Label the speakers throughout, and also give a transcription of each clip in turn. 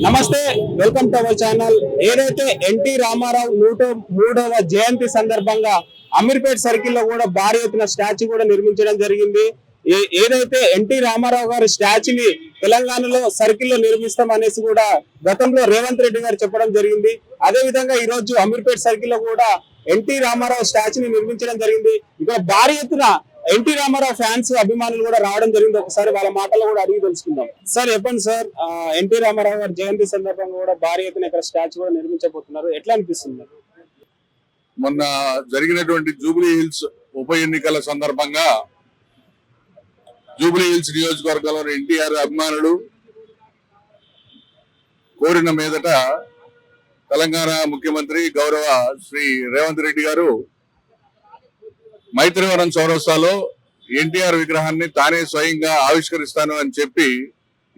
Speaker 1: నమస్తే, welcome to our channel. ఏదైతే NT Ramarao 103వ జయంతి సందర్భంగా అమీర్పేట్ సర్కిల్ లో కూడా భారీ ఎత్తున స్టాచ్యూ కూడా నిర్మించడం జరిగింది. ఏదైతే ఎన్టీ రామారావు గారి స్టాచ్యూని తెలంగాణలో సర్కిల్ లో నిర్మిస్తాం అనేసి కూడా గతంలో రేవంత్ రెడ్డి గారు చెప్పడం జరిగింది. అదే విధంగా ఈ రోజు అమీర్పేట్ సర్కిల్ లో కూడా ఎన్టీ రామారావు స్టాచ్యూని నిర్మించడం జరిగింది. ఇక్కడ భారీ ఎత్తున ఎన్టీ రామారావు ఫ్యాన్స్ అభిమానులు కూడా రావడం జరిగింది. ఒకసారి వాళ్ళ మాటల్లో కూడా అడిగి తెలుసుకుందాం. సార్ చెప్పండి సార్, ఎన్టీ రామారావు గారి జయంతి సందర్భంగా కూడా భారీ ఎత్తున ఇక్కడ స్టాచ్యూ కూడా నిర్మించబోతున్నారు, ఎట్లా అనిపిస్తుంది?
Speaker 2: మొన్న జరిగినటువంటి జూబ్లీ హిల్స్ ఉప ఎన్నికల సందర్భంగా జూబ్లీ హిల్స్ నియోజకవర్గంలోని ఎన్టీఆర్ అభిమానులు కోరిన మీదట తెలంగాణ ముఖ్యమంత్రి గౌరవ శ్రీ రేవంత్ రెడ్డి గారు మైత్రివనం చౌరస్తాలో ఎన్టీఆర్ విగ్రహాన్ని తానే స్వయంగా ఆవిష్కరిస్తాను అని చెప్పి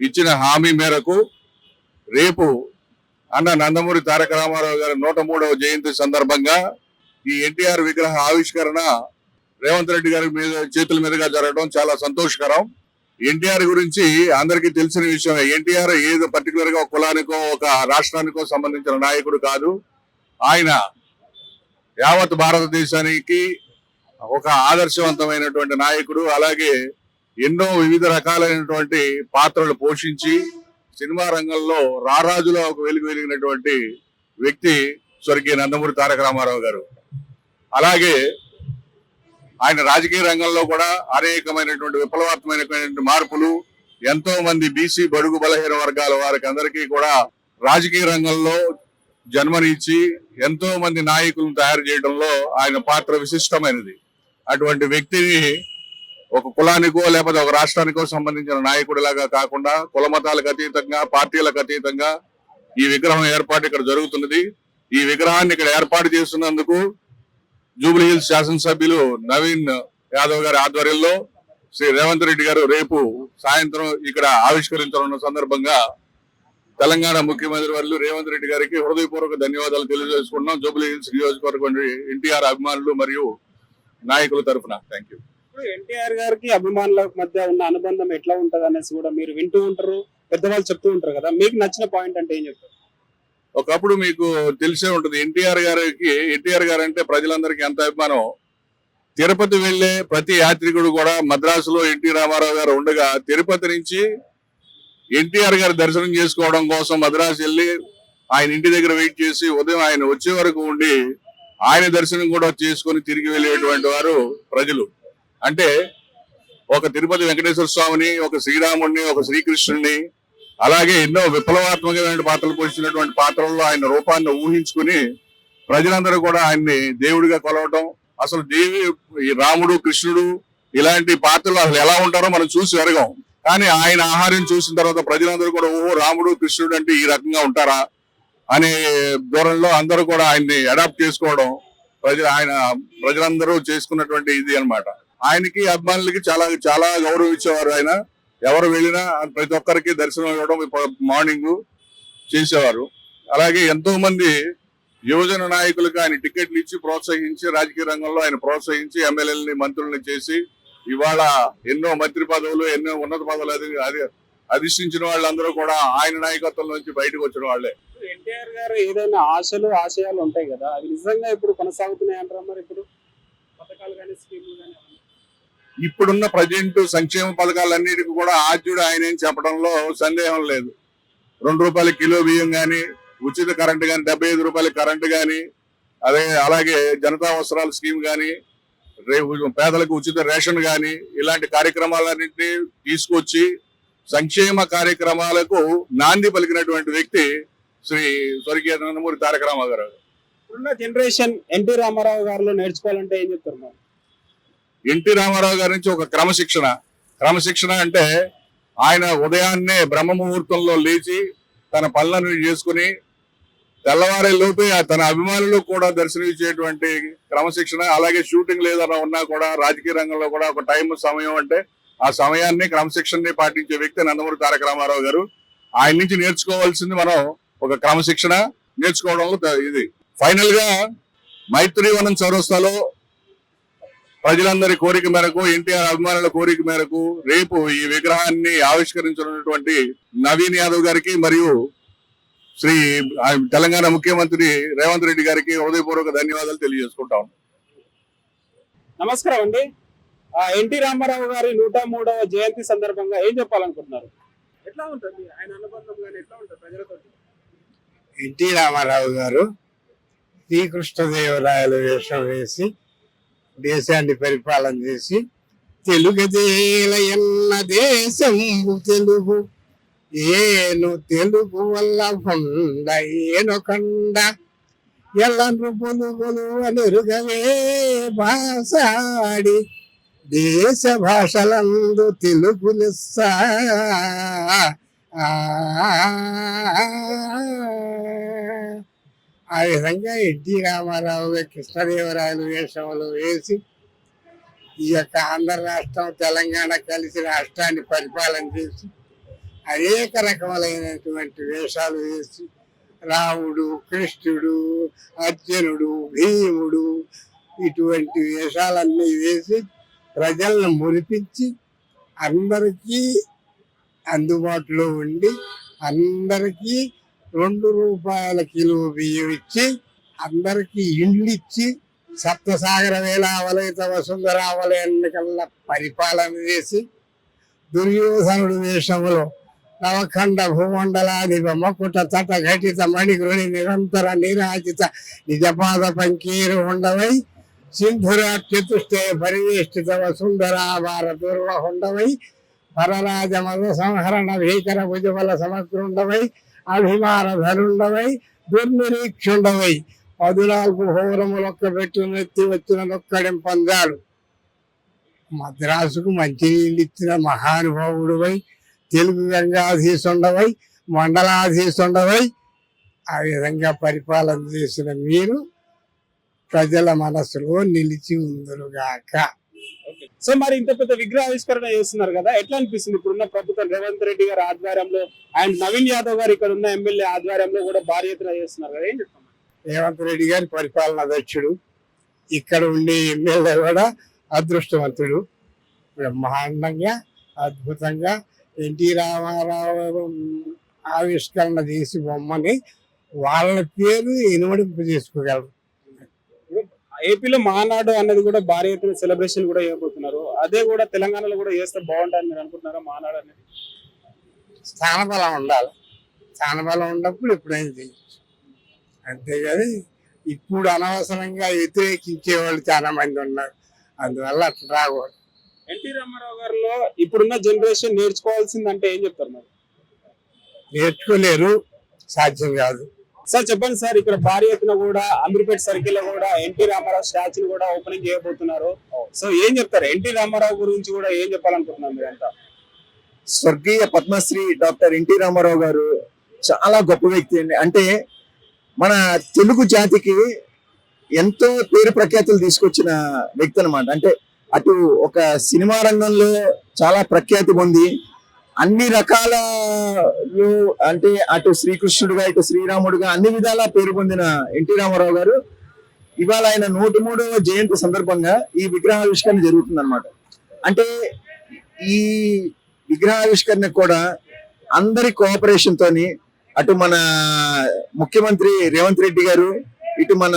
Speaker 2: ఇచ్చిన హామీ మేరకు రేపు అన్న నందమూరి తారక రామారావు గారి 103వ జయంతి సందర్భంగా ఈ ఎన్టీఆర్ విగ్రహ ఆవిష్కరణ రేవంత్ రెడ్డి గారి చేతుల మీదుగా జరగడం చాలా సంతోషకరం. ఎన్టీఆర్ గురించి అందరికీ తెలిసిన విషయం. ఎన్టీఆర్ ఏదో పర్టికులర్ గా ఒక కులానికో ఒక రాష్ట్రానికో సంబంధించిన నాయకుడు కాదు. ఆయన యావత్ భారతదేశానికి ఒక ఆదర్శవంతమైనటువంటి నాయకుడు. అలాగే ఎన్నో వివిధ రకాలైనటువంటి పాత్రలు పోషించి సినిమా రంగంలో రారాజులో ఒక వెలిగినటువంటి వ్యక్తి స్వర్గీయ నందమూరి తారక రామారావు గారు. అలాగే ఆయన రాజకీయ రంగంలో కూడా అనేకమైనటువంటి విప్లవాత్మకమైనటువంటి మార్పులు, ఎంతో మంది బీసీ బడుగు బలహీన వర్గాల వారికి అందరికీ కూడా రాజకీయ రంగంలో జన్మనిచ్చి ఎంతో మంది నాయకులను తయారు చేయడంలో ఆయన పాత్ర విశిష్టమైనది. అటువంటి వ్యక్తిని ఒక కులానికో లేకపోతే ఒక రాష్ట్రానికో సంబంధించిన నాయకుడిలాగా కాకుండా కుల మతాలకు అతీతంగా, పార్టీలకు అతీతంగా ఈ విగ్రహం ఏర్పాటు ఇక్కడ జరుగుతున్నది. ఈ విగ్రహాన్ని ఇక్కడ ఏర్పాటు చేస్తున్నందుకు జూబ్లీ హిల్స్ శాసనసభ్యులు నవీన్ యాదవ్ గారి ఆధ్వర్యంలో శ్రీ రేవంత్ రెడ్డి గారు రేపు సాయంత్రం ఇక్కడ ఆవిష్కరించనున్న సందర్భంగా తెలంగాణ ముఖ్యమంత్రి వర్యులు రేవంత్ రెడ్డి గారికి హృదయపూర్వక ధన్యవాదాలు తెలియజేసుకుంటున్నాం. జూబ్లీ హిల్స్ నియోజకవర్గం ఎన్టీఆర్ అభిమానులు మరియు నాయకుల తరఫున థ్యాంక్ యూ.
Speaker 1: ఎన్టీఆర్ గారికి అభిమానుల మధ్య ఉన్న అనుబంధం ఎట్లా ఉంటది అనేసి కూడా మీరు వింటూ ఉంటారు, పెద్దవాళ్ళు చెప్తూ ఉంటారు కదా, మీకు నచ్చిన పాయింట్ అంటే ఏం చెప్తారు?
Speaker 2: ఒకప్పుడు మీకు తెలిసే ఉంటుంది, ఎన్టీఆర్ గారు అంటే ప్రజలందరికీ ఎంత అభిమానం. తిరుపతి వెళ్లే ప్రతి యాత్రికుడు కూడా మద్రాసులో ఎన్టీ రామారావు గారు ఉండగా తిరుపతి నుంచి ఎన్టీఆర్ గారి దర్శనం చేసుకోవడం కోసం మద్రాసు వెళ్లి ఆయన ఇంటి దగ్గర వెయిట్ చేసి ఉదయం ఆయన వచ్చే వరకు ఉండి ఆయన దర్శనం కూడా చేసుకుని తిరిగి వెళ్ళేటువంటి వారు ప్రజలు. అంటే ఒక తిరుపతి వెంకటేశ్వర స్వామిని, ఒక శ్రీరాముడిని, ఒక శ్రీకృష్ణుడిని, అలాగే ఎన్నో విప్లవాత్మకమైన పాత్రలు పోషించినటువంటి పాత్రల్లో ఆయన రూపాన్ని ఊహించుకుని ప్రజలందరూ కూడా ఆయన్ని దేవుడిగా కొలవటం. అసలు రాముడు, కృష్ణుడు ఇలాంటి పాత్రలు అసలు ఎలా ఉంటారో మనం చూసి ఎరగం. కానీ ఆయన ఆహారం చూసిన తర్వాత ప్రజలందరూ కూడా ఓహో రాముడు కృష్ణుడు అంటే ఈ రకంగా ఉంటారా అనే దూరంలో అందరూ కూడా ఆయన్ని అడాప్ట్ చేసుకోవడం ప్రజలందరూ చేసుకున్నటువంటి ఇది అన్నమాట. ఆయనకి అభిమానులకి చాలా చాలా గౌరవం ఇచ్చేవారు. ఆయన ఎవరు వెళ్ళినా ప్రతి ఒక్కరికి దర్శనం ఇవ్వడం మార్నింగ్ చేసేవారు. అలాగే ఎంతో మంది యువజన నాయకులకు ఆయన టికెట్లు ఇచ్చి ప్రోత్సహించి రాజకీయ రంగంలో ఆయన ప్రోత్సహించి ఎమ్మెల్యేలని మంత్రుల్ని చేసి ఇవాళ ఎన్నో మంత్రి పదవులు, ఎన్నో ఉన్నత పదవులు అధిష్ఠించిన వాళ్ళందరూ కూడా ఆయన నాయకత్వం నుంచి బయటకు వచ్చిన వాళ్ళే.
Speaker 1: ఎన్టీఆర్ గారు ఏదైనా ఆశలు ఆశయాలు ఉంటాయి కదా, అవి నిజంగా ఇప్పుడు కొనసాగుతున్నాయి అంటారా? మరి ఇప్పుడు పథకాలు కానీ స్కీములు కానీ
Speaker 2: ఇప్పుడున్న ప్రజెంట్ సంక్షేమ పథకాలన్నిటికీ కూడా ఆద్యుడు ఆయన చెప్పడంలో సందేహం లేదు. 2 రూపాయల కిలో బియ్యం కానీ, ఉచిత కరెంటు కానీ, 75 రూపాయల కరెంటు కానీ, అలాగే జనతా అవసరాల స్కీమ్ కానీ, పేదలకు ఉచిత రేషన్ కానీ, ఇలాంటి కార్యక్రమాలన్నింటినీ తీసుకొచ్చి సంక్షేమ కార్యక్రమాలకు నాంది పలికినటువంటి వ్యక్తి శ్రీ స్వర్గీయ నందమూరి తారక రామారావు గారు.
Speaker 1: ఇప్పుడున్న జనరేషన్ ఎన్టీ రామారావు గారిలో నేర్చుకోవాలంటే ఏం చెప్తారు?
Speaker 2: ఎన్టీ రామారావు గారి నుంచి ఒక క్రమశిక్షణ అంటే ఆయన ఉదయాన్నే బ్రహ్మ ముహూర్తంలో లేచి తన పనులను చేసుకుని తెల్లవారే లోపే తన అభిమానులు కూడా దర్శనమిచ్చేటువంటి క్రమశిక్షణ. అలాగే షూటింగ్ లేదన్నా ఉన్నా కూడా రాజకీయ రంగంలో కూడా ఒక సమయం అంటే ఆ సమయాన్ని క్రమశిక్షణని పాటించే వ్యక్తి నందమూరి తారక రామారావు గారు. ఆయన నుంచి నేర్చుకోవాల్సింది మనం ఒక క్రమశిక్షణ నేర్చుకోవడంలో ఇది. ఫైనల్ గా మైత్రివనం చౌరస్తాలో ప్రజలందరి కోరిక మేరకు, ఎన్టీఆర్ అభిమానుల కోరిక మేరకు రేపు ఈ విగ్రహాన్ని ఆవిష్కరించినటువంటి నవీన్ యాదవ్ గారికి మరియు శ్రీ తెలంగాణ ముఖ్యమంత్రి రేవంత్ రెడ్డి గారికి హృదయపూర్వక ధన్యవాదాలు తెలియజేసుకుంటాం.
Speaker 1: నమస్కారం అండి. ఎన్టీ రామారావు గారి 103వ జయంతి సందర్భంగా ఏం చెప్పాలనుకుంటున్నారు? ఎట్లా ఉంటుంది ఆయన అనుబంధం కానీ ఎట్లా ఉంటుంది ప్రజలతో?
Speaker 3: ఎన్టీ రామారావు గారు శ్రీకృష్ణదేవరాయలు వేషం వేసి దేశాన్ని పరిపాలన చేసి తెలుగుదేలయన్న దేశంబు తెలుగు ఏను తెలుగు వల్ల కొండ ఏను కొండ ఎల్లను పొలుగులు అనురుగవే భాషాడి దేశ భాషలందు తెలుగు లెస్స. ఆ విధంగా ఎన్టీ రామారావు కృష్ణదేవరాయలు వేషంలో వేసి ఈ యొక్క ఆంధ్ర రాష్ట్రం తెలంగాణ కలిసి రాష్ట్రాన్ని పరిపాలన చేసి అనేక రకములైనటువంటి వేషాలు వేసి రాముడు, కృష్ణుడు, అర్జునుడు, భీముడు ఇటువంటి వేషాలన్నీ వేసి ప్రజలను మురిపించి అందరికీ అందుబాటులో ఉండి అందరికీ 2 రూపాయల కిలో బియ్యం ఇచ్చి అందరికీ ఇండ్లు ఇచ్చి సప్తసాగర వేలావలైత వసుంధరావలై కల్లా పరిపాలన చేసి దుర్యోధనుడు వేషములో నవఖండ భూమండలాధిప మకుట తట ఘటిత మణిగృణి నిరంతర నిరాజిత నిజపాద పంకీరు ఉండవై సింధురా చతుష్టే పరివేష్టిత వసుంధరాభార దుర్వహుండవై పరరాజ మద సంహరణ భీకర భుజబల సమగ్రుండవై అభిమాన ధరుండవై దుర్నిరీక్షుండవై 14 హోరములొక్క పెట్టు నెత్తి వచ్చిన నొక్కడెం పొందాడు. మద్రాసుకు మంచినీళ్ళు ఇచ్చిన మహానుభావుడువై తెలుగు గంగాధీశుండవై మండలాధీశుండవై ఆ విధంగా పరిపాలన చేసిన మీరు ప్రజల మనసులో నిలిచి ఉందురుగాక.
Speaker 1: సో మరి ఇంత పెద్ద విగ్రహావిష్కరణ చేస్తున్నారు కదా, ఎట్లా అనిపిస్తుంది? ఇప్పుడున్న ప్రభుత్వం రేవంత్ రెడ్డి గారి ఆధ్వర్యంలో అండ్ నవీన్ యాదవ్ గారు ఇక్కడ ఉన్న ఎమ్మెల్యే ఆధ్వర్యంలో కూడా భారీ ఎత్తున చేస్తున్నారు కదా, ఏం చెప్తాం?
Speaker 3: రేవంత్ రెడ్డి గారి పరిపాలన దక్షుడు, ఇక్కడ ఉండే ఎమ్మెల్యే కూడా అదృష్టవంతుడు. బ్రహ్మాండంగా అద్భుతంగా ఎన్టీ రామారావు ఆవిష్కరణ చేసి బొమ్మని వాళ్ళ పేరు ఇనుమడింపు చేసుకోగలరు.
Speaker 1: ఏపీలో మహానాడు అన్నది కూడా భారీ ఎత్తున సెలబ్రేషన్ కూడా చేయబోతున్నారు. అదే కూడా తెలంగాణలో కూడా చేస్తే బాగుంటుందని మీరు అనుకుంటున్నారా? మహానాడు అనేది
Speaker 3: స్థానబలం ఉండాలి. స్థానబలం ఉన్నప్పుడు ఎప్పుడైనా చేయొచ్చు. అంతేగాని ఇప్పుడు అనవసరంగా వ్యతిరేకించే వాళ్ళు చాలా మంది ఉన్నారు. అందువల్ల అట్లా రాకూడదు.
Speaker 1: ఎన్టీ రామారావు గారిలో ఇప్పుడున్న జనరేషన్ నేర్చుకోవాల్సిందంటే ఏం చెప్తారు మరి?
Speaker 3: నేర్చుకోలేరు, సాధ్యం కాదు.
Speaker 1: సార్ చెప్పండి సార్, ఇక్కడ భారీ ఎత్తున కూడా అమీర్పేట్ సర్కిల్ లో కూడా ఎన్టీ రామారావు స్టాచ్యూ కూడా ఓపెనింగ్ చేయబోతున్నారు. సో ఏం చెప్తారు ఎన్టీ రామారావు గురించి కూడా ఏం చెప్పాలనుకుంటున్నారు మీరంతా?
Speaker 4: స్వర్గీయ పద్మశ్రీ డాక్టర్ ఎన్టీ రామారావు గారు చాలా గొప్ప వ్యక్తి అండి. అంటే మన తెలుగు జాతికి ఎంతో పేరు ప్రఖ్యాతులు తీసుకొచ్చిన వ్యక్తి అన్నమాట. అంటే అటు ఒక సినిమా రంగంలో చాలా ప్రఖ్యాతి పొంది అన్ని రకాల అంటే అటు శ్రీకృష్ణుడుగా ఇటు శ్రీరాముడుగా అన్ని విధాలా పేరు పొందిన ఎన్టీ రామారావు గారు ఇవాళ ఆయన 103వ జయంతి సందర్భంగా ఈ విగ్రహావిష్కరణ జరుగుతుంది అనమాట. అంటే ఈ విగ్రహావిష్కరణ కూడా అందరి కోఆపరేషన్ తోని అటు మన ముఖ్యమంత్రి రేవంత్ రెడ్డి గారు, ఇటు మన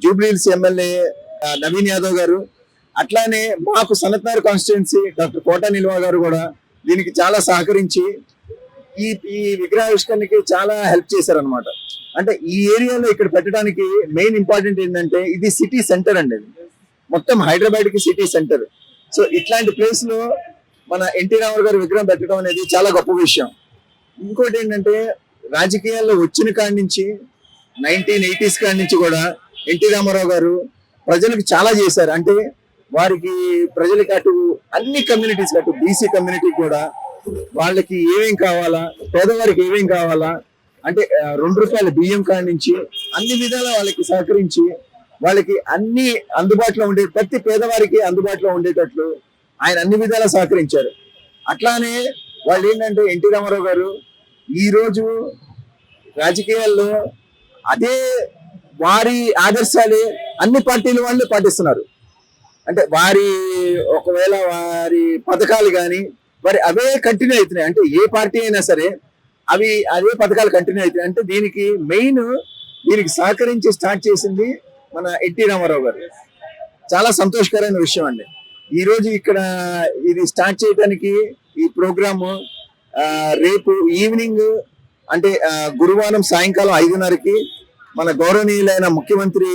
Speaker 4: జూబ్లీహిల్స్ ఎమ్మెల్యే నవీన్ యాదవ్ గారు, అట్లానే మాకు సనత్నగర్ కాన్స్టిట్యున్సీ డాక్టర్ కోట నిల్వ గారు కూడా దీనికి చాలా సహకరించి ఈ విగ్రహావిష్కరణకి చాలా హెల్ప్ చేశారనమాట. అంటే ఈ ఏరియాలో ఇక్కడ పెట్టడానికి మెయిన్ ఇంపార్టెంట్ ఏంటంటే ఇది సిటీ సెంటర్ అండి. ఇది మొత్తం హైదరాబాద్ కి సిటీ సెంటర్. సో ఇట్లాంటి ప్లేస్ లో మన ఎన్టీ రామారావు గారి విగ్రహం పెట్టడం అనేది చాలా గొప్ప విషయం. ఇంకోటి ఏంటంటే రాజకీయాల్లో వచ్చిన కాడి నుంచి 1980s కాడి నుంచి కూడా ఎన్టీ రామారావు గారు ప్రజలకు చాలా చేశారు. అంటే వారికి ప్రజలకి అటు అన్ని కమ్యూనిటీస్ అటు బీసీ కమ్యూనిటీ కూడా వాళ్ళకి ఏమేం కావాలా, పేదవారికి ఏమేం కావాలా అంటే 2 రూపాయల బియ్యం కాడి నుంచి అన్ని విధాలా వాళ్ళకి సహకరించి వాళ్ళకి అన్ని అందుబాటులో ఉండే ప్రతి పేదవారికి అందుబాటులో ఉండేటట్లు ఆయన అన్ని విధాలా సహకరించారు. అట్లానే వాళ్ళు ఏంటంటే ఎన్టీ రామారావు గారు ఈ రోజు రాజకీయాల్లో అదే వారి ఆదర్శాలే అన్ని పార్టీల వాళ్ళు పాటిస్తున్నారు. అంటే ఒకవేళ వారి పథకాలు కానీ వారి అవే కంటిన్యూ అవుతున్నాయి. అంటే ఏ పార్టీ అయినా సరే అదే పథకాలు కంటిన్యూ అవుతాయి. అంటే దీనికి సహకరించి స్టార్ట్ చేసింది మన ఎన్టీ రామారావు గారు. చాలా సంతోషకరమైన విషయం అండి. ఈ రోజు ఇక్కడ ఇది స్టార్ట్ చేయడానికి ఈ ప్రోగ్రాము రేపు ఈవినింగ్ అంటే గురువారం సాయంకాలం 5:30కి మన గౌరవనీయులైన ముఖ్యమంత్రి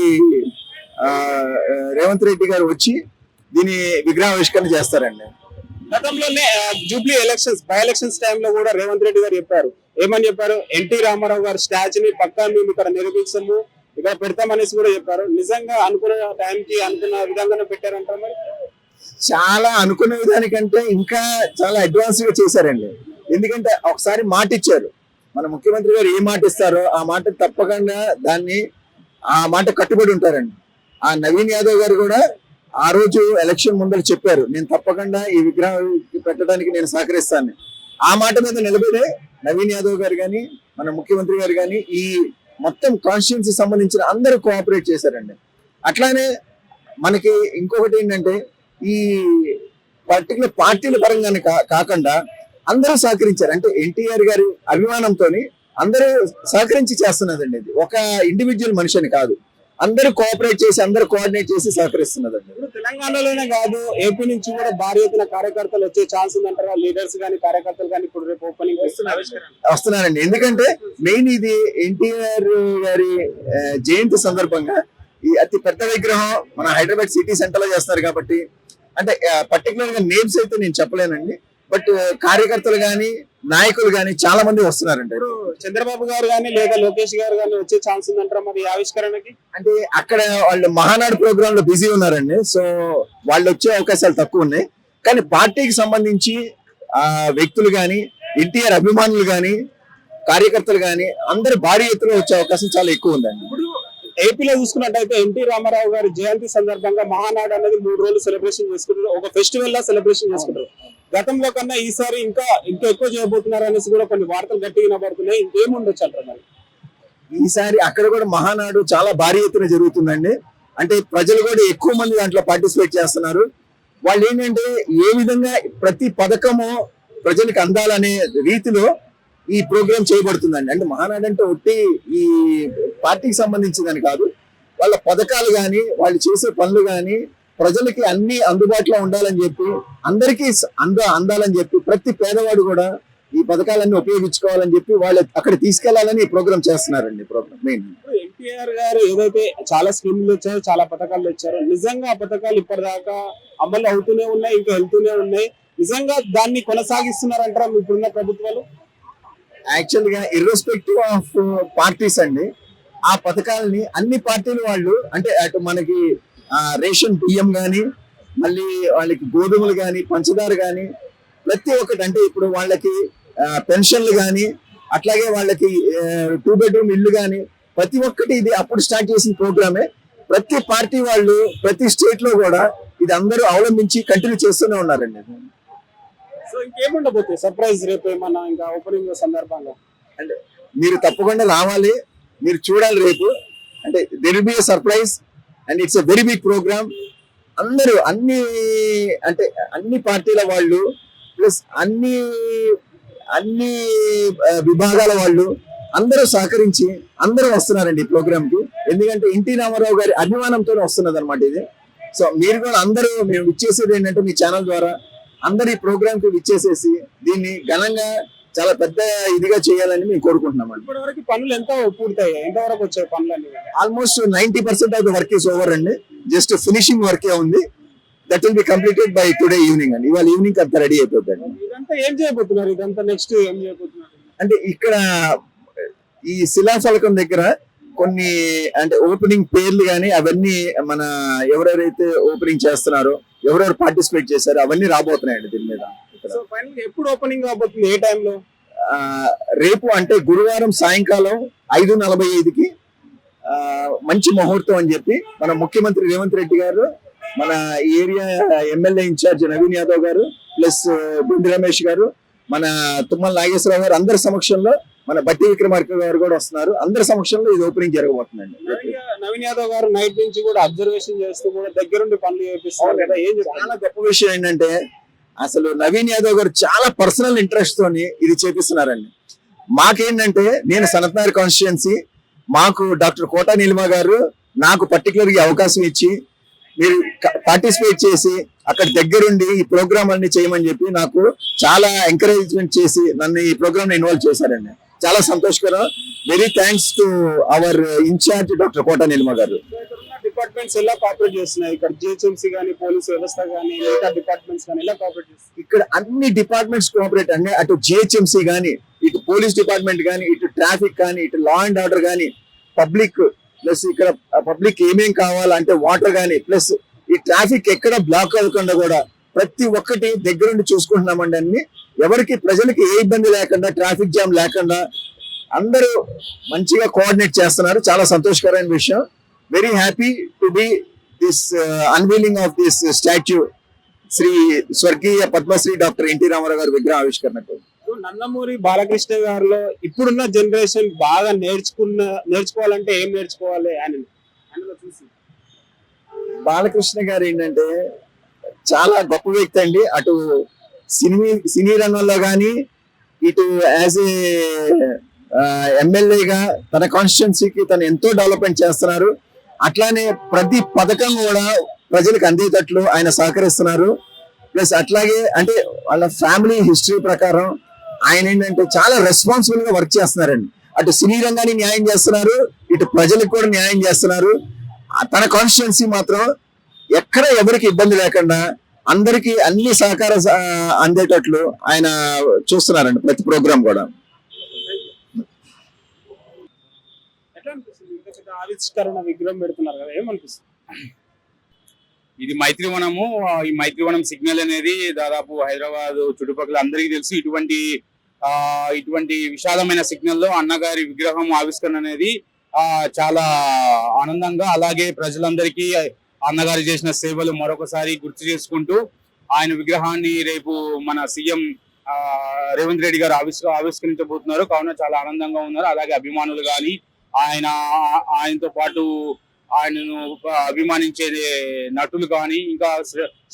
Speaker 4: రేవంత్ రెడ్డి గారు వచ్చి దీని విగ్రహావిష్కరణ చేస్తారండి.
Speaker 1: గతంలోనే జూబ్లీ ఎలక్షన్స్ బై ఎలక్షన్స్ టైంలో కూడా రేవంత్ రెడ్డి గారు చెప్పారు. ఏమని చెప్పారు? ఎన్టీ రామారావు గారి స్టాచ్యూని పక్కా మేము ఇక్కడ నిర్మించము, ఇక్కడ పెడతామనేసి కూడా చెప్పారు. నిజంగా అనుకున్న టైంకి అనుకున్న విధంగానే పెట్టారంటారు. మరి
Speaker 4: చాలా అనుకునే విధానికంటే ఇంకా చాలా అడ్వాన్స్ గా చేశారండి. ఎందుకంటే ఒకసారి మాట ఇచ్చారు. మన ముఖ్యమంత్రి గారు ఏ మాట ఇస్తారో ఆ మాట తప్పకుండా ఆ మాట కట్టుబడి ఉంటారండి. ఆ నవీన్ యాదవ్ గారు కూడా ఆ రోజు ఎలక్షన్ ముందర చెప్పారు, నేను తప్పకుండా ఈ విగ్రహం పెట్టడానికి నేను సహకరిస్తాను. ఆ మాట మీద నిలబడే నవీన్ యాదవ్ గారు కానీ మన ముఖ్యమంత్రి గారు కానీ ఈ మొత్తం కాన్స్టిట్యున్సీ సంబంధించిన అందరూ కోఆపరేట్ చేశారండి. అట్లానే మనకి ఇంకొకటి ఏంటంటే ఈ పర్టికులర్ పార్టీల పరంగానే కాకుండా అందరూ సహకరించారు. అంటే ఎన్టీఆర్ గారి అభిమానంతో అందరూ సహకరించి చేస్తున్నదండి. ఇది ఒక ఇండివిజువల్ మనిషి అని కాదు, అందరూ కోఆపరేట్ చేసి అందరూ కోఆర్డినేట్ చేసి సహకరిస్తున్నదండి.
Speaker 1: ఇప్పుడు తెలంగాణలోనే కాదు ఏపీ నుంచి కూడా భారీ ఎత్తున కార్యకర్తలు వచ్చే ఛాన్స్ ఉందంటారా? లీడర్స్ కానీ కార్యకర్తలు కానీ ఇప్పుడు రేపు ఓపెనింగ్
Speaker 4: వస్తున్నారండి. ఎందుకంటే మెయిన్ ఇది ఎన్టీఆర్ గారి జయంతి సందర్భంగా ఈ అతి పెద్ద విగ్రహం మన హైదరాబాద్ సిటీ సెంటర్ లో చేస్తున్నారు కాబట్టి, అంటే పర్టికులర్ గా నేమ్స్ అయితే నేను చెప్పలేనండి, బట్ కార్యకర్తలు గాని నాయకులు గాని చాలా మంది వస్తున్నారండి.
Speaker 1: చంద్రబాబు గారు కానీ లేదా లోకేష్ గారు కానీ వచ్చే ఛాన్స్ ఉందంటారా మరి ఆవిష్కరణకి?
Speaker 4: అంటే అక్కడ వాళ్ళు మహానాడు ప్రోగ్రామ్ లో బిజీ ఉన్నారండి, సో వాళ్ళు వచ్చే అవకాశాలు తక్కువ ఉన్నాయి. కానీ పార్టీకి సంబంధించి వ్యక్తులు గాని ఎన్టీఆర్ అభిమానులు గాని కార్యకర్తలు గాని అందరు భారీ ఎత్తున వచ్చే అవకాశం చాలా ఎక్కువ ఉందండి.
Speaker 1: ఇప్పుడు ఏపీలో చూసుకున్నట్టయితే ఎన్టీ రామారావు గారి జయంతి సందర్భంగా మహానాడు అనేది 3 రోజులు సెలబ్రేషన్ చేసుకుంటారు, ఒక ఫెస్టివల్ లా సెలబ్రేషన్ చేసుకుంటారు. గతంలో కన్నా ఈసారి ఇంకా ఎక్కువ చేయబోతున్నారు అనేసి కూడా కొన్ని వార్తలు గట్టిగా వినబడుతున్నాయి. ఇంకేముండొచ్చు అంటారు మరి?
Speaker 4: ఈసారి అక్కడ కూడా మహానాడు చాలా భారీ ఎత్తున జరుగుతుందండి. అంటే ప్రజలు కూడా ఎక్కువ మంది దాంట్లో పార్టిసిపేట్ చేస్తున్నారు. వాళ్ళు ఏంటంటే ఏ విధంగా ప్రతి పథకము ప్రజలకు అందాలనే రీతిలో ఈ ప్రోగ్రామ్ చేయబడుతుందండి. అంటే మహానాడు అంటే ఒట్టి ఈ పార్టీకి సంబంధించిందని కాదు, వాళ్ళ పథకాలు కానీ వాళ్ళు చేసే పనులు కానీ ప్రజలకి అన్ని అందుబాటులో ఉండాలని చెప్పి అందరికీ అందాలని చెప్పి ప్రతి పేదవాడు కూడా ఈ పథకాలన్నీ ఉపయోగించుకోవాలని చెప్పి వాళ్ళు అక్కడ తీసుకెళ్లాలని ఈ ప్రోగ్రామ్ చేస్తున్నారండి. ప్రోగ్రామ్ మెయిన్
Speaker 1: ఎన్టీఆర్ గారు ఏదైతే చాలా స్కీమ్లు వచ్చారో చాలా పథకాలు వచ్చారో నిజంగా ఆ పథకాలు ఇప్పటిదాకా అమలు అవుతూనే ఉన్నాయి, ఇంకా వెళ్తూనే ఉన్నాయి. నిజంగా దాన్ని కొనసాగిస్తున్నారంటారా ఇప్పుడున్న ప్రభుత్వాలు?
Speaker 4: యాక్చువల్ గా ఇర్రెస్పెక్టివ్ ఆఫ్ పార్టీస్ అండి, ఆ పథకాలని అన్ని పార్టీలు వాళ్ళు అంటే అటు మనకి రేషన్ బియ్యం గాని మళ్ళీ వాళ్ళకి గోధుమలు గాని పంచదార గాని ప్రతి ఒక్కటి, అంటే ఇప్పుడు వాళ్ళకి పెన్షన్లు గాని అట్లాగే వాళ్ళకి 2 బెడ్రూమ్ ఇల్లు గాని ప్రతి ఒక్కటి ఇది అప్పుడు స్టార్ట్ చేసిన ప్రోగ్రామే. ప్రతి పార్టీ వాళ్ళు ప్రతి స్టేట్ లో కూడా ఇది అందరూ అవలంబించి కంటిన్యూ చేస్తూనే ఉన్నారండి.
Speaker 1: సో ఇంకేముండబోతుంది సర్ప్రైజ్ రేపు ఏమన్నా ఇంకా ఓపెనింగ్ సందర్భంగా?
Speaker 4: అంటే మీరు తప్పకుండా రావాలి, మీరు చూడాలి రేపు. అంటే there will be a surprise and it's a very big programme. అందరూ అన్ని పార్టీల వాళ్ళు ప్లస్ అన్ని విభాగాల వాళ్ళు అందరూ సహకరించి అందరూ వస్తున్నారండి ఈ ప్రోగ్రామ్ కి. ఎందుకంటే ఎన్టీ రామారావు గారి అభిమానంతో వస్తున్నది అనమాట ఇది. సో మీరు కూడా అందరూ మేము విచ్చేసేది ఏంటంటే మీ ఛానల్ ద్వారా అందరు ఈ ప్రోగ్రామ్ కి విచ్చేసేసి దీన్ని ఘనంగా చాలా పెద్ద ఇదిగా చేయాలని మేము కోరుకుంటున్నాం అండి.
Speaker 1: ఇప్పటి వరకు పనులు ఎంత పూర్తయ్యాయి? ఎంతవరకు వచ్చాయి పనులన్నీ?
Speaker 4: Almost 90% of the work is over అండి. జస్ట్ ఫినిషింగ్ వర్కే ఉంది. That will be completed by today evening అండి. ఇవాళ ఈవినింగ్ అంతా రెడీ అయిపోతుంది.
Speaker 1: ఇదంతా ఏం చేయబోతున్నారు? ఇదంతా నెక్స్ట్ ఏం చేయబోతున్నారు?
Speaker 4: అంటే ఇక్కడ ఈ శిలాఫలకం దగ్గర కొన్ని అంటే ఓపెనింగ్ పేర్లు కానీ అవన్నీ మన ఎవరెవరైతే ఓపెనింగ్ చేస్తున్నారో ఎవరెవరు పార్టిసిపేట్ చేశారో అవన్నీ రాబోతున్నాయండి దీని మీద.
Speaker 1: ఎప్పుడు ఓపెనింగ్ కాబోతుంది? ఏ టైంలో?
Speaker 4: రేపు అంటే గురువారం సాయంకాలం 5:45కి మంచి ముహూర్తం అని చెప్పి మన ముఖ్యమంత్రి రేవంత్ రెడ్డి గారు, మన area MLA incharge Naveen Yadav గారు ప్లస్ బండి రమేష్ గారు, మన తుమ్మల నాగేశ్వరరావు గారు అందరి సమక్షంలో మన బట్టి విక్రమార్క గారు కూడా వస్తున్నారు. అందరి సమక్షంలో ఇది ఓపెనింగ్ జరగబోతుందండి.
Speaker 1: నవీన్ యాదవ్ గారు నైట్ నుంచి కూడా అబ్జర్వేషన్ చేస్తూ కూడా దగ్గరుండి పనులు చేపిస్తారు కదా. ఏం
Speaker 4: చాలా గొప్ప విషయం ఏంటంటే అసలు నవీన్ యాదవ్ గారు చాలా పర్సనల్ ఇంట్రెస్ట్ తోని ఇది చేపిస్తున్నారండి. మాకేంటంటే నేను సనత్నగర్ కాన్స్టిట్యుయెన్సీ, మాకు డాక్టర్ కోటా నీలిమ గారు నాకు పర్టికులర్ గా అవకాశం ఇచ్చి మీరు పార్టిసిపేట్ చేసి అక్కడ దగ్గరుండి ఈ ప్రోగ్రామ్ అన్ని చేయమని చెప్పి నాకు చాలా ఎంకరేజ్మెంట్ చేసి నన్ను ఈ ప్రోగ్రామ్ ఇన్వాల్వ్ చేశారండి. చాలా సంతోషకరం. Very thanks to our incharge doctor Kota Neelima గారు.
Speaker 1: డిపార్ట్మెంట్స్ ఎలా కోఆపరేట్ చేస్తున్నాయి ఇక్కడ? జిహెచ్ఎంసీ కానీ, పోలీస్ వ్యవస్థ కానీ, మిగతా డిపార్ట్మెంట్స్ కానీ ఎలా కోఆపరేట్ చేస్తున్నాయి?
Speaker 4: ఇక్కడ అన్ని డిపార్ట్మెంట్స్ కోఆపరేట్ అండి. అటు జిహెచ్ఎంసీ కానీ, ఇటు పోలీస్ డిపార్ట్మెంట్ కానీ, ఇటు ట్రాఫిక్ కానీ, ఇటు లా అండ్ ఆర్డర్ కానీ, పబ్లిక్ ప్లస్ ఇక్కడ పబ్లిక్ ఏమేం కావాలంటే వాటర్ కానీ, ప్లస్ ఈ ట్రాఫిక్ ఎక్కడ బ్లాక్ అవ్వకుండా కూడా ప్రతి ఒక్కటి దగ్గరుండి చూసుకుంటున్నామండి. అన్ని ఎవరికి ప్రజలకి ఏ ఇబ్బంది లేకుండా, ట్రాఫిక్ జామ్ లేకుండా అందరూ మంచిగా కోఆర్డినేట్ చేస్తున్నారు. చాలా సంతోషకరమైన విషయం. Very happy to be this unveiling of this statue Shri స్వర్గీయ పద్మశ్రీ డాక్టర్ ఎన్టీ రామారావు గారి విగ్రహ ఆవిష్కరణకు.
Speaker 1: నందమూరి బాలకృష్ణ గారిలో ఇప్పుడున్న జనరేషన్ బాగా నేర్చుకోవాలంటే ఏం నేర్చుకోవాలి ఆయనలో చూసి?
Speaker 4: బాలకృష్ణ గారు ఏంటంటే చాలా గొప్ప వ్యక్తి అండి. అటు సినీ రంగంలో కానీ, ఇటు యాజ్ ఏ ఎమ్మెల్యేగా తన కాన్స్టిట్యున్సీకి తను ఎంతో డెవలప్మెంట్ చేస్తున్నారు. అట్లానే ప్రతి పథకం కూడా ప్రజలకు అందేటట్లు ఆయన సహకరిస్తున్నారు. ప్లస్ అట్లాగే అంటే వాళ్ళ ఫ్యామిలీ హిస్టరీ ప్రకారం ఆయన ఏంటంటే చాలా రెస్పాన్సిబుల్ గా వర్క్ చేస్తున్నారండి. అటు సినీ రంగాన్ని న్యాయం చేస్తున్నారు, ఇటు ప్రజలకు కూడా న్యాయం చేస్తున్నారు. తన కాన్స్టిట్యున్సీ మాత్రం ఎక్కడ ఎవరికి ఇబ్బంది లేకుండా అందరికి అన్ని సహకార అందేటట్లు ఆయన చూస్తున్నారండి ప్రతి ప్రోగ్రామ్ కూడా.
Speaker 1: ఆవిష్కరణ విగ్రహం పెడుతున్నారు కదా, ఏమనిపిస్తుంది?
Speaker 5: ఇది మైత్రివనము. ఈ మైత్రివనం సిగ్నల్ అనేది దాదాపు హైదరాబాద్ చుట్టుపక్కల అందరికీ తెలుసు. ఇటువంటి విశాలమైన సిగ్నల్ లో అన్నగారి విగ్రహం ఆవిష్కరణ అనేది చాలా ఆనందంగా, అలాగే ప్రజలందరికీ అన్నగారు చేసిన సేవలు మరొకసారి గుర్తు చేసుకుంటూ ఆయన విగ్రహాన్ని రేపు మన సీఎం రేవంత్ రెడ్డి గారు ఆవిష్కరించబోతున్నారు. కావున చాలా ఆనందంగా ఉన్నారు. అలాగే అభిమానులు కానీ, ఆయనతో పాటు ఆయనను అభిమానించే నటులు కానీ, ఇంకా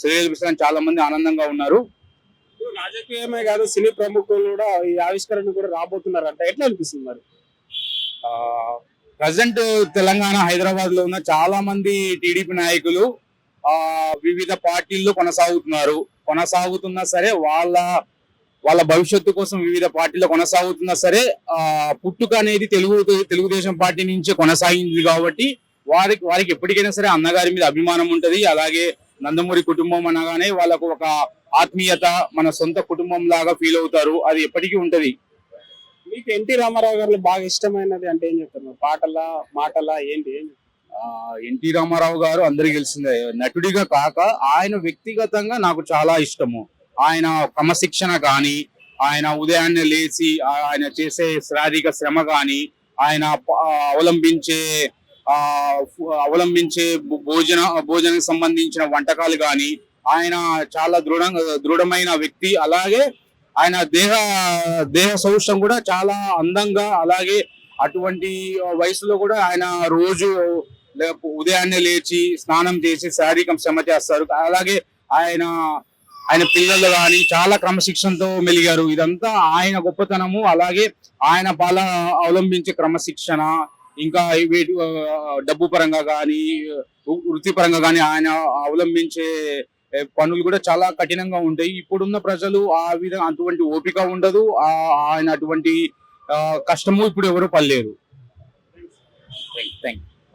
Speaker 5: శ్రేయస్ చాలా మంది ఆనందంగా ఉన్నారు.
Speaker 1: రాజకీయమే కాదు, సినీ ప్రముఖులు కూడా ఈ ఆవిష్కరణ కూడా రాబోతున్నారు అంటే ఎట్లా అనిపిస్తుంది మరి?
Speaker 5: ప్రజెంట్ తెలంగాణ హైదరాబాద్ లో ఉన్న చాలా మంది టీడీపీ నాయకులు వివిధ పార్టీల్లో కొనసాగుతున్నా సరే వాళ్ళ భవిష్యత్తు కోసం వివిధ పార్టీలో కొనసాగుతున్నా సరే పుట్టుక అనేది తెలుగుదేశం పార్టీ నుంచే కొనసాగింది కాబట్టి వారికి ఎప్పటికైనా సరే అన్నగారి మీద అభిమానం ఉంటది. అలాగే నందమూరి కుటుంబం అనగానే వాళ్ళకు ఒక ఆత్మీయత, మన సొంత కుటుంబం లాగా ఫీల్ అవుతారు. అది ఎప్పటికీ ఉంటది.
Speaker 1: మీకు ఎన్టీ రామారావు గారు బాగా ఇష్టమైనది అంటే ఏం చెప్తారు? మాటలా ఏంటి?
Speaker 5: ఎన్టీ రామారావు గారు అందరికి తెలిసిందే, నటుడిగా కాక ఆయన వ్యక్తిగతంగా నాకు చాలా ఇష్టము. ఆయన క్రమశిక్షణ కానీ, ఆయన ఉదయాన్నే లేచి ఆయన చేసే శారీరక శ్రమ కానీ, ఆయన అవలంబించే భోజనానికి సంబంధించిన వంటకాలు కానీ, ఆయన చాలా దృఢమైన వ్యక్తి. అలాగే ఆయన దేహ సౌష్ఠం కూడా చాలా అందంగా, అలాగే అటువంటి వయసులో కూడా ఆయన రోజు ఉదయాన్నే లేచి స్నానం చేసి శారీరక శ్రమ చేస్తారు. అలాగే ఆయన పిల్లలు కానీ చాలా క్రమశిక్షణతో మెలిగారు. ఇదంతా ఆయన గొప్పతనము. అలాగే ఆయన అవలంబించే క్రమశిక్షణ, ఇంకా డబ్బు పరంగా కానీ, వృత్తిపరంగా కానీ ఆయన అవలంబించే పనులు కూడా చాలా కఠినంగా ఉంటాయి. ఇప్పుడున్న ప్రజలు అటువంటి ఓపిక ఉండదు. ఆయన అటువంటి కష్టము ఇప్పుడు ఎవరు పడలేరు. Thank you.